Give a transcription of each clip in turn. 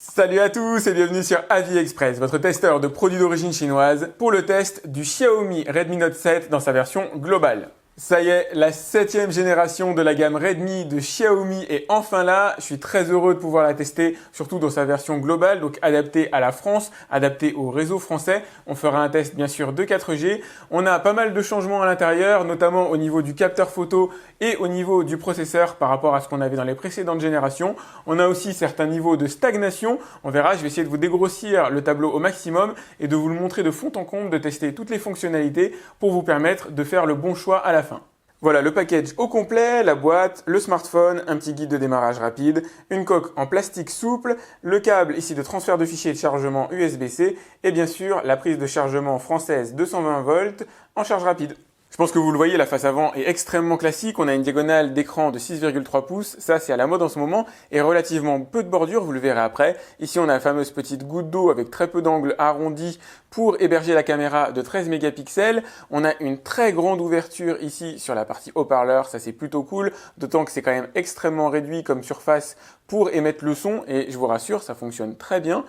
Salut à tous et bienvenue sur AliExpress, votre testeur de produits d'origine chinoise pour le test du Xiaomi Redmi Note 7 dans sa version globale. Ça y est, la 7e génération de la gamme Redmi de Xiaomi est enfin là. Je suis très heureux de pouvoir la tester, surtout dans sa version globale, donc adaptée à la France, adaptée au réseau français. On fera un test bien sûr de 4G. On a pas mal de changements à l'intérieur, notamment au niveau du capteur photo et au niveau du processeur par rapport à ce qu'on avait dans les précédentes générations. On a aussi certains niveaux de stagnation. On verra, je vais essayer de vous dégrossir le tableau au maximum et de vous le montrer de fond en comble, de tester toutes les fonctionnalités pour vous permettre de faire le bon choix à la fin. Voilà le package au complet, la boîte, le smartphone, un petit guide de démarrage rapide, une coque en plastique souple, le câble ici de transfert de fichiers et de chargement USB-C et bien sûr la prise de chargement française 220 volts en charge rapide. Je pense que vous le voyez, la face avant est extrêmement classique. On a une diagonale d'écran de 6,3 pouces. Ça, c'est à la mode en ce moment. Et relativement peu de bordure, vous le verrez après. Ici, on a la fameuse petite goutte d'eau avec très peu d'angle arrondi pour héberger la caméra de 13 mégapixels. On a une très grande ouverture ici sur la partie haut-parleur. Ça, c'est plutôt cool. D'autant que c'est quand même extrêmement réduit comme surface pour émettre le son. Et je vous rassure, ça fonctionne très bien.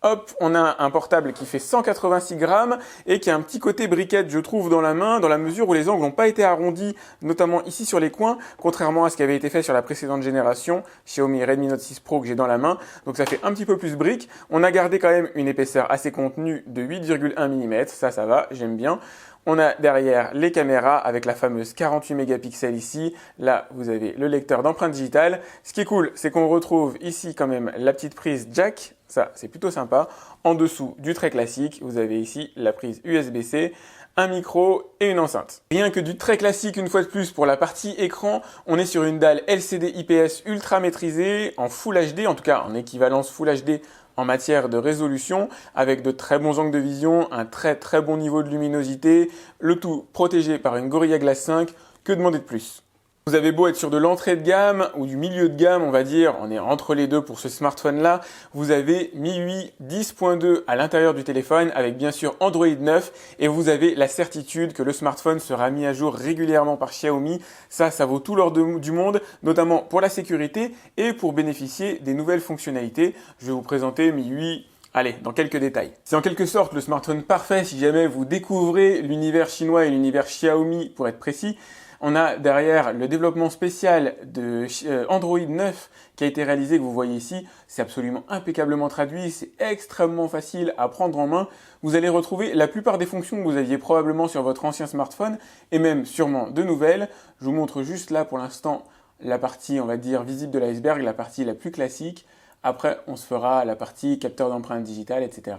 Hop, on a un portable qui fait 186 grammes et qui a un petit côté briquette, je trouve, dans la main, dans la mesure où les angles n'ont pas été arrondis, notamment ici sur les coins, contrairement à ce qui avait été fait sur la précédente génération, Xiaomi Redmi Note 6 Pro que j'ai dans la main. Donc ça fait un petit peu plus brique. On a gardé quand même une épaisseur assez contenue de 8,1 mm. Ça va, j'aime bien. On a derrière les caméras avec la fameuse 48 mégapixels ici. Là, vous avez le lecteur d'empreintes digitales. Ce qui est cool, c'est qu'on retrouve ici quand même la petite prise jack. Ça, c'est plutôt sympa. En dessous du très classique, vous avez ici la prise USB-C, un micro et une enceinte. Rien que du très classique une fois de plus pour la partie écran, on est sur une dalle LCD IPS ultra maîtrisée en Full HD, en tout cas en équivalence Full HD en matière de résolution, avec de très bons angles de vision, un très bon niveau de luminosité, le tout protégé par une Gorilla Glass 5, que demander de plus? Vous avez beau être sur de l'entrée de gamme ou du milieu de gamme, on va dire, on est entre les deux pour ce smartphone-là, vous avez MIUI 10.2 à l'intérieur du téléphone avec bien sûr Android 9 et vous avez la certitude que le smartphone sera mis à jour régulièrement par Xiaomi. Ça vaut tout l'or du monde, notamment pour la sécurité et pour bénéficier des nouvelles fonctionnalités. Je vais vous présenter MIUI. Allez, dans quelques détails. C'est en quelque sorte le smartphone parfait si jamais vous découvrez l'univers chinois et l'univers Xiaomi pour être précis. On a derrière le développement spécial de Android 9 qui a été réalisé, que vous voyez ici. C'est absolument impeccablement traduit, c'est extrêmement facile à prendre en main. Vous allez retrouver la plupart des fonctions que vous aviez probablement sur votre ancien smartphone et même sûrement de nouvelles. Je vous montre juste là pour l'instant la partie, on va dire, visible de l'iceberg, la partie la plus classique. Après, on se fera la partie capteur d'empreintes digitales, etc.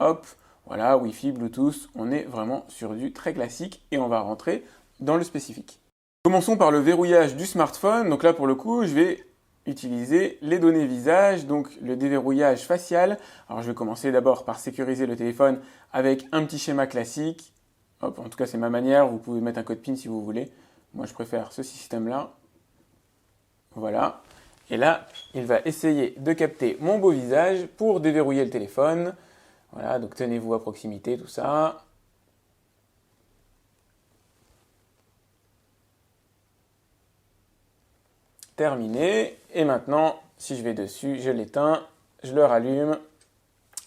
Hop, voilà, Wi-Fi, Bluetooth, on est vraiment sur du très classique et on va rentrer dans le spécifique. Commençons par le verrouillage du smartphone. Donc là, pour le coup, je vais utiliser les données visage, donc le déverrouillage facial. Alors je vais commencer d'abord par sécuriser le téléphone avec un petit schéma classique. Hop, en tout cas, c'est ma manière. Vous pouvez mettre un code PIN si vous voulez. Moi, je préfère ce système-là. Voilà. Et là, il va essayer de capter mon beau visage pour déverrouiller le téléphone. Voilà, donc tenez-vous à proximité, tout ça. Terminé. Et maintenant, si je vais dessus, je l'éteins, je le rallume.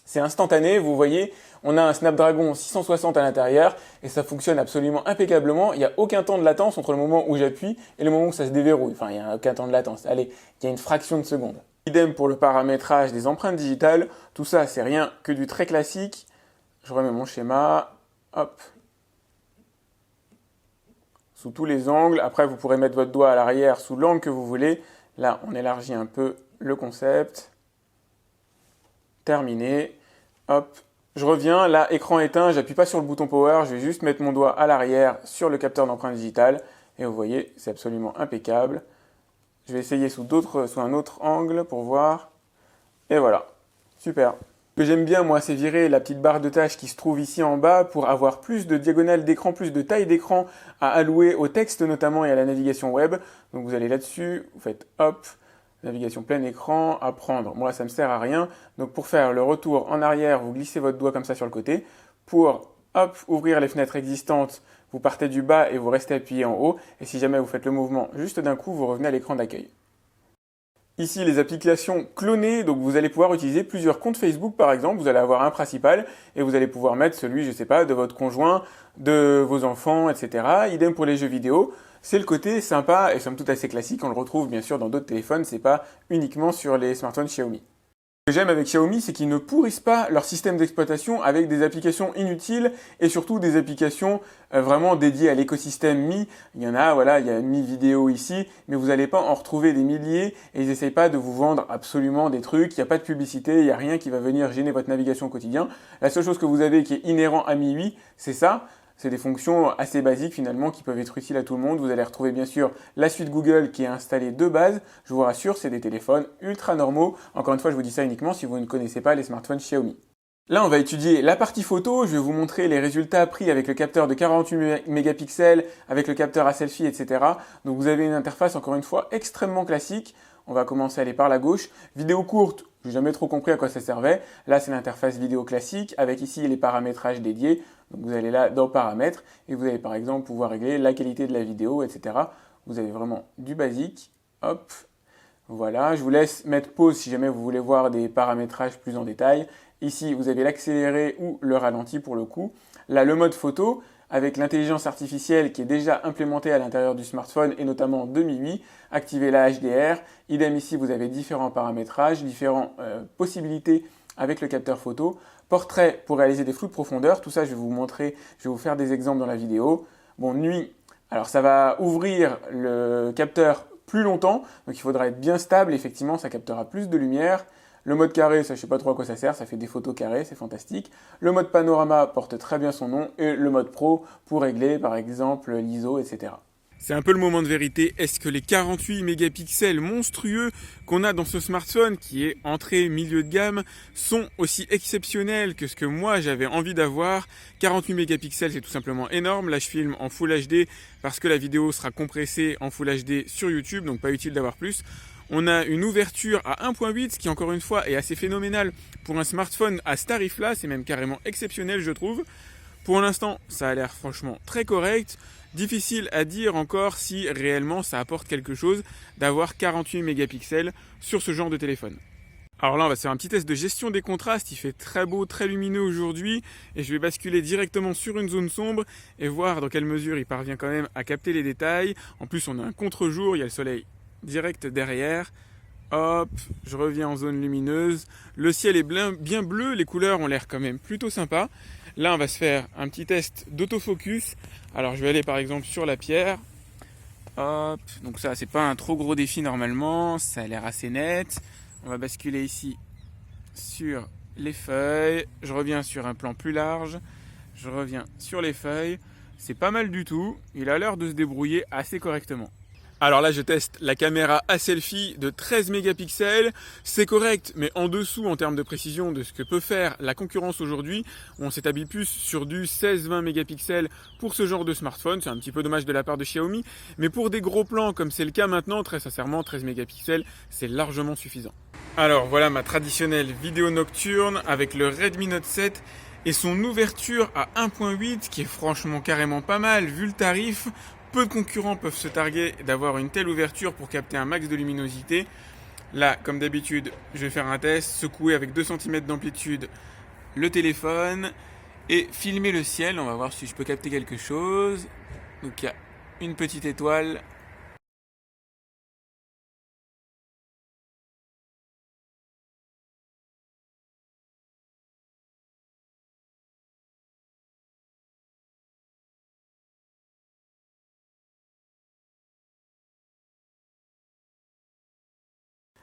C'est instantané, vous voyez, on a un Snapdragon 660 à l'intérieur et ça fonctionne absolument impeccablement. Il n'y a aucun temps de latence entre le moment où j'appuie et le moment où ça se déverrouille. Enfin, il n'y a aucun temps de latence. Allez, il y a une fraction de seconde. Idem pour le paramétrage des empreintes digitales. Tout ça, c'est rien que du très classique. Je remets mon schéma. Hop. Sous tous les angles. Après, vous pourrez mettre votre doigt à l'arrière sous l'angle que vous voulez. Là, on élargit un peu le concept. Terminé. Hop. Je reviens. Là, écran éteint. J'appuie pas sur le bouton power. Je vais juste mettre mon doigt à l'arrière sur le capteur d'empreinte digitale. Et vous voyez, c'est absolument impeccable. Je vais essayer sous un autre angle pour voir. Et voilà. Super. Ce que j'aime bien, moi, c'est virer la petite barre de tâches qui se trouve ici en bas pour avoir plus de diagonale d'écran, plus de taille d'écran à allouer au texte notamment et à la navigation web. Donc vous allez là-dessus, vous faites hop, navigation plein écran, apprendre. Moi, ça ne me sert à rien. Donc pour faire le retour en arrière, vous glissez votre doigt comme ça sur le côté. Pour hop, ouvrir les fenêtres existantes, vous partez du bas et vous restez appuyé en haut. Et si jamais vous faites le mouvement juste d'un coup, vous revenez à l'écran d'accueil. Ici, les applications clonées, donc vous allez pouvoir utiliser plusieurs comptes Facebook par exemple, vous allez avoir un principal et vous allez pouvoir mettre celui, je sais pas, de votre conjoint, de vos enfants, etc. Idem pour les jeux vidéo. C'est le côté sympa et somme toute assez classique, on le retrouve bien sûr dans d'autres téléphones, c'est pas uniquement sur les smartphones Xiaomi. Ce que j'aime avec Xiaomi, c'est qu'ils ne pourrissent pas leur système d'exploitation avec des applications inutiles et surtout des applications vraiment dédiées à l'écosystème Mi. Il y en a, voilà, il y a Mi Vidéo ici, mais vous n'allez pas en retrouver des milliers et ils n'essayent pas de vous vendre absolument des trucs. Il n'y a pas de publicité, il n'y a rien qui va venir gêner votre navigation au quotidien. La seule chose que vous avez qui est inhérent à Mi 8, c'est ça. C'est des fonctions assez basiques finalement qui peuvent être utiles à tout le monde. Vous allez retrouver bien sûr la suite Google qui est installée de base. Je vous rassure, c'est des téléphones ultra normaux. Encore une fois, je vous dis ça uniquement si vous ne connaissez pas les smartphones Xiaomi. Là, on va étudier la partie photo. Je vais vous montrer les résultats pris avec le capteur de 48 mégapixels, avec le capteur à selfie, etc. Donc vous avez une interface, encore une fois, extrêmement classique. On va commencer à aller par la gauche. Vidéo courte, j'ai jamais trop compris à quoi ça servait. Là, c'est l'interface vidéo classique avec ici les paramétrages dédiés. Donc vous allez là dans paramètres et vous allez par exemple pouvoir régler la qualité de la vidéo, etc. Vous avez vraiment du basique. Hop, voilà. Je vous laisse mettre pause si jamais vous voulez voir des paramétrages plus en détail. Ici, vous avez l'accéléré ou le ralenti pour le coup. Là, le mode photo avec l'intelligence artificielle qui est déjà implémentée à l'intérieur du smartphone et notamment de Mi 8. Activez la HDR. Idem ici, vous avez différents paramétrages, différentes possibilités avec le capteur photo. Portrait pour réaliser des flous de profondeur. Tout ça, je vais vous montrer, je vais vous faire des exemples dans la vidéo. Bon, nuit, alors ça va ouvrir le capteur plus longtemps, donc il faudra être bien stable. Effectivement, ça captera plus de lumière. Le mode carré, ça je sais pas trop à quoi ça sert, ça fait des photos carrées, c'est fantastique. Le mode panorama porte très bien son nom et le mode pro pour régler par exemple l'ISO, etc. C'est un peu le moment de vérité. Est-ce que les 48 mégapixels monstrueux qu'on a dans ce smartphone, qui est entrée milieu de gamme, sont aussi exceptionnels que ce que moi j'avais envie d'avoir? 48 mégapixels, c'est tout simplement énorme. Là, je filme en Full HD parce que la vidéo sera compressée en Full HD sur YouTube, donc pas utile d'avoir plus. On a une ouverture à 1.8, ce qui encore une fois est assez phénoménal pour un smartphone à ce tarif-là. C'est même carrément exceptionnel, je trouve. Pour l'instant, ça a l'air franchement très correct. Difficile à dire encore si réellement ça apporte quelque chose d'avoir 48 mégapixels sur ce genre de téléphone. Alors là, on va se faire un petit test de gestion des contrastes. Il fait très beau, très lumineux aujourd'hui et je vais basculer directement sur une zone sombre et voir dans quelle mesure il parvient quand même à capter les détails. En plus, on a un contre-jour, il y a le soleil direct derrière. Hop, je reviens en zone lumineuse. Le ciel est bien bleu, les couleurs ont l'air quand même plutôt sympas. Là, on va se faire un petit test d'autofocus. Alors, je vais aller par exemple sur la pierre. Hop, donc ça, c'est pas un trop gros défi normalement. Ça a l'air assez net. On va basculer ici sur les feuilles. Je reviens sur un plan plus large. Je reviens sur les feuilles. C'est pas mal du tout. Il a l'air de se débrouiller assez correctement. Alors là, je teste la caméra à selfie de 13 mégapixels. C'est correct, mais en dessous en termes de précision de ce que peut faire la concurrence aujourd'hui. On s'établit plus sur du 16-20 mégapixels pour ce genre de smartphone. C'est un petit peu dommage de la part de Xiaomi. Mais pour des gros plans, comme c'est le cas maintenant, très sincèrement, 13 mégapixels, c'est largement suffisant. Alors voilà ma traditionnelle vidéo nocturne avec le Redmi Note 7 et son ouverture à 1.8 qui est franchement carrément pas mal vu le tarif. Peu de concurrents peuvent se targuer d'avoir une telle ouverture pour capter un max de luminosité. Là, comme d'habitude, je vais faire un test, secouer avec 2 cm d'amplitude le téléphone et filmer le ciel. On va voir si je peux capter quelque chose. Donc il y a une petite étoile.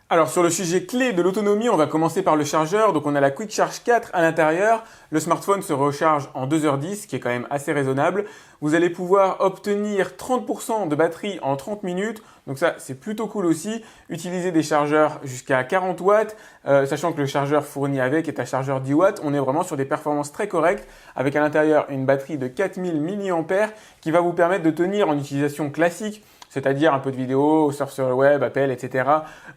Alors sur le sujet clé de l'autonomie, on va commencer par le chargeur. Donc on a la Quick Charge 4 à l'intérieur. Le smartphone se recharge en 2h10, ce qui est quand même assez raisonnable. Vous allez pouvoir obtenir 30% de batterie en 30 minutes. Donc ça, c'est plutôt cool aussi. Utiliser des chargeurs jusqu'à 40 watts, sachant que le chargeur fourni avec est un chargeur 10 watts. On est vraiment sur des performances très correctes avec à l'intérieur une batterie de 4000 mAh qui va vous permettre de tenir en utilisation classique c'est-à-dire un peu de vidéo, surf sur le web, appel, etc.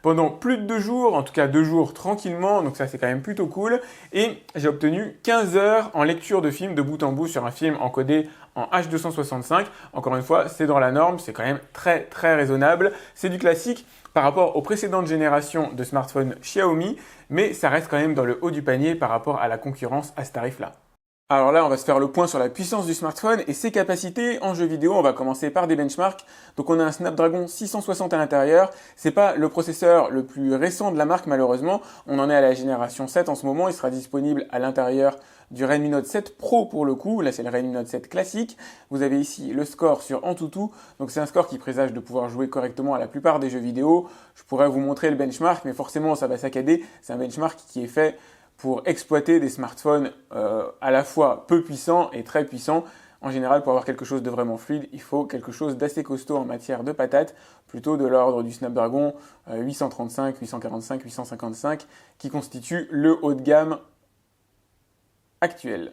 pendant plus de 2 jours, en tout cas 2 jours tranquillement, donc ça c'est quand même plutôt cool. Et j'ai obtenu 15 heures en lecture de film de bout en bout sur un film encodé en H265. Encore une fois, c'est dans la norme, c'est quand même très très raisonnable. C'est du classique par rapport aux précédentes générations de smartphones Xiaomi, mais ça reste quand même dans le haut du panier par rapport à la concurrence à ce tarif-là. Alors là, on va se faire le point sur la puissance du smartphone et ses capacités en jeu vidéo. On va commencer par des benchmarks. Donc on a un Snapdragon 660 à l'intérieur. C'est pas le processeur le plus récent de la marque malheureusement. On en est à la génération 7 en ce moment. Il sera disponible à l'intérieur du Redmi Note 7 Pro pour le coup. Là, c'est le Redmi Note 7 classique. Vous avez ici le score sur Antutu. Donc c'est un score qui présage de pouvoir jouer correctement à la plupart des jeux vidéo. Je pourrais vous montrer le benchmark, mais forcément ça va saccader. C'est un benchmark qui est fait pour exploiter des smartphones à la fois peu puissants et très puissants. En général, pour avoir quelque chose de vraiment fluide, il faut quelque chose d'assez costaud en matière de patates, plutôt de l'ordre du Snapdragon 835, 845, 855, qui constitue le haut de gamme actuel.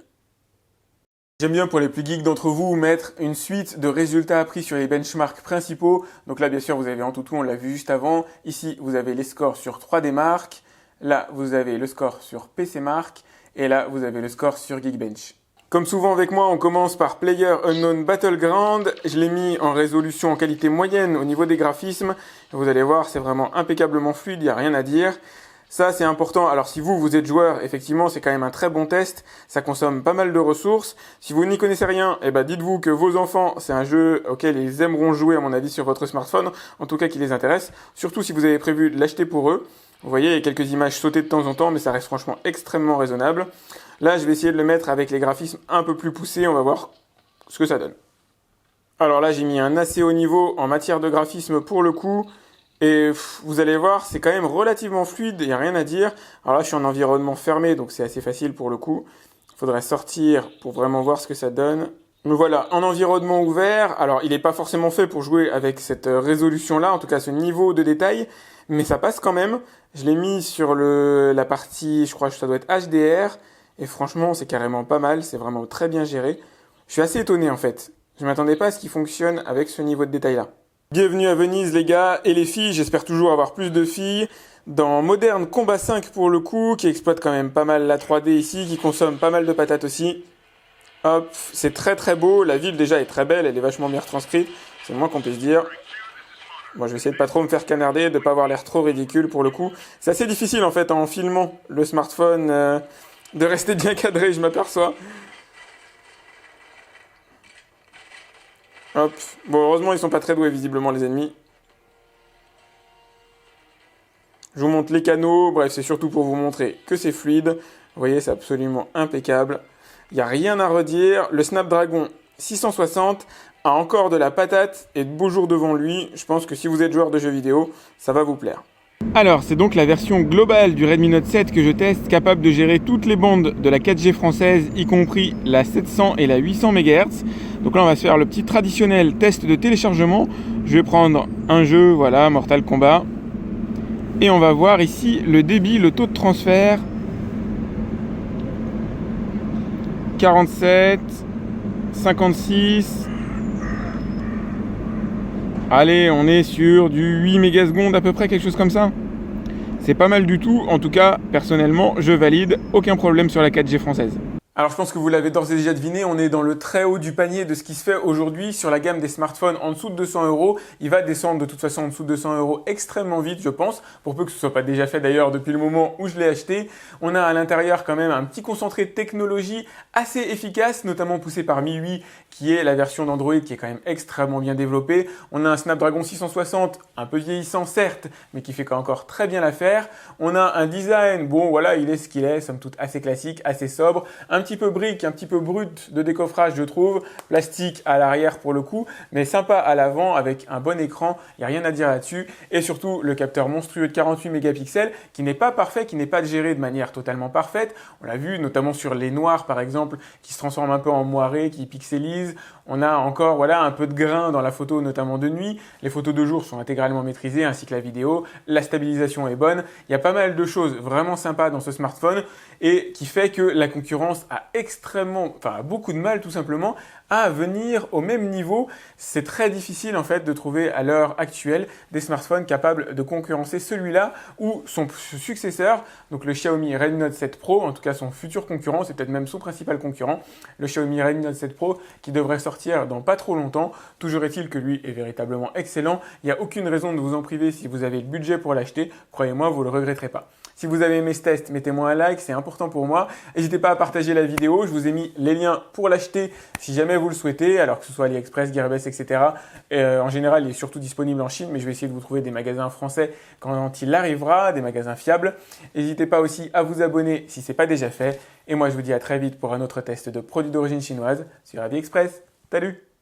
J'aime bien pour les plus geeks d'entre vous mettre une suite de résultats pris sur les benchmarks principaux. Donc là, bien sûr, vous avez Antutu, on l'a vu juste avant. Ici, vous avez les scores sur 3D Mark. Là, vous avez le score sur PC Mark et là, vous avez le score sur Geekbench. Comme souvent avec moi, on commence par PlayerUnknown's Battleground. Je l'ai mis en résolution en qualité moyenne au niveau des graphismes. Vous allez voir, c'est vraiment impeccablement fluide, il n'y a rien à dire. Ça, c'est important. Alors, si vous êtes joueur, effectivement, c'est quand même un très bon test. Ça consomme pas mal de ressources. Si vous n'y connaissez rien, eh ben, dites-vous que vos enfants, c'est un jeu auquel ils aimeront jouer, à mon avis, sur votre smartphone. En tout cas, qui les intéresse. Surtout si vous avez prévu de l'acheter pour eux. Vous voyez, il y a quelques images sautées de temps en temps, mais ça reste franchement extrêmement raisonnable. Là, je vais essayer de le mettre avec les graphismes un peu plus poussés. On va voir ce que ça donne. Alors là, j'ai mis un assez haut niveau en matière de graphisme pour le coup. Et vous allez voir, c'est quand même relativement fluide, il n'y a rien à dire. Alors là, je suis en environnement fermé, donc c'est assez facile pour le coup. Il faudrait sortir pour vraiment voir ce que ça donne. Mais voilà, en environnement ouvert, alors il n'est pas forcément fait pour jouer avec cette résolution-là, en tout cas ce niveau de détail, mais ça passe quand même. Je l'ai mis sur la partie, je crois que ça doit être HDR, et franchement, c'est carrément pas mal, c'est vraiment très bien géré. Je suis assez étonné en fait. Je ne m'attendais pas à ce qu'il fonctionne avec ce niveau de détail-là. Bienvenue à Venise les gars et les filles, j'espère toujours avoir plus de filles. Dans Modern Combat 5 pour le coup, qui exploite quand même pas mal la 3D ici, qui consomme pas mal de patates aussi. Hop, c'est très très beau, la ville déjà est très belle, elle est vachement bien retranscrite, c'est le moins qu'on puisse dire. Bon, je vais essayer de pas trop me faire canarder, de pas avoir l'air trop ridicule pour le coup. C'est assez difficile en fait en filmant le smartphone de rester bien cadré, je m'aperçois. Hop. Bon, heureusement, ils sont pas très doués, visiblement, les ennemis. Je vous montre les canaux. Bref, c'est surtout pour vous montrer que c'est fluide. Vous voyez, c'est absolument impeccable. Il n'y a rien à redire. Le Snapdragon 660 a encore de la patate et de beaux jours devant lui. Je pense que si vous êtes joueur de jeux vidéo, ça va vous plaire. Alors, c'est donc la version globale du Redmi Note 7 que je teste, capable de gérer toutes les bandes de la 4G française, y compris la 700 et la 800 MHz. Donc là, on va se faire le petit traditionnel test de téléchargement. Je vais prendre un jeu, voilà, Mortal Kombat. Et on va voir ici le débit, le taux de transfert. 47, 56. Allez, on est sur du 8 mégasecondes à peu près, quelque chose comme ça. C'est pas mal du tout. En tout cas, personnellement, je valide. Aucun problème sur la 4G française. Alors je pense que vous l'avez d'ores et déjà deviné, on est dans le très haut du panier de ce qui se fait aujourd'hui sur la gamme des smartphones en dessous de 200 €. Il va descendre de toute façon en dessous de 200 € extrêmement vite, je pense, pour peu que ce soit pas déjà fait d'ailleurs depuis le moment où je l'ai acheté. On a à l'intérieur quand même un petit concentré de technologie assez efficace, notamment poussé par MIUI, qui est la version d'Android qui est quand même extrêmement bien développée. On a un Snapdragon 660, un peu vieillissant certes, mais qui fait encore très bien l'affaire. On a un design, bon voilà, il est ce qu'il est, somme toute assez classique, assez sobre, un petit peu brique, un petit peu brut de décoffrage je trouve, plastique à l'arrière pour le coup, mais sympa à l'avant avec un bon écran, il n'y a rien à dire là-dessus, et surtout le capteur monstrueux de 48 mégapixels qui n'est pas parfait, qui n'est pas géré de manière totalement parfaite. On l'a vu notamment sur les noirs par exemple, qui se transforment un peu en moiré, qui pixelisent. On a encore voilà, un peu de grain dans la photo, notamment de nuit. Les photos de jour sont intégralement maîtrisées, ainsi que la vidéo. La stabilisation est bonne. Il y a pas mal de choses vraiment sympas dans ce smartphone et qui fait que la concurrence a beaucoup de mal tout simplement à venir au même niveau. C'est très difficile en fait de trouver à l'heure actuelle des smartphones capables de concurrencer celui-là ou son successeur, donc le Xiaomi Redmi Note 7 Pro, en tout cas son futur concurrent, c'est peut-être même son principal concurrent, le Xiaomi Redmi Note 7 Pro qui devrait sortir dans pas trop longtemps. Toujours est-il que lui est véritablement excellent. Il n'y a aucune raison de vous en priver si vous avez le budget pour l'acheter. Croyez-moi, vous ne le regretterez pas. Si vous avez aimé ce test, mettez-moi un like, c'est important pour moi. N'hésitez pas à partager la vidéo. Je vous ai mis les liens pour l'acheter si jamais vous le souhaitez, alors que ce soit AliExpress, Gearbest, etc. En général, il est surtout disponible en Chine, mais je vais essayer de vous trouver des magasins français quand il arrivera, des magasins fiables. N'hésitez pas aussi à vous abonner si ce n'est pas déjà fait. Et moi, je vous dis à très vite pour un autre test de produits d'origine chinoise sur AliExpress. Salut!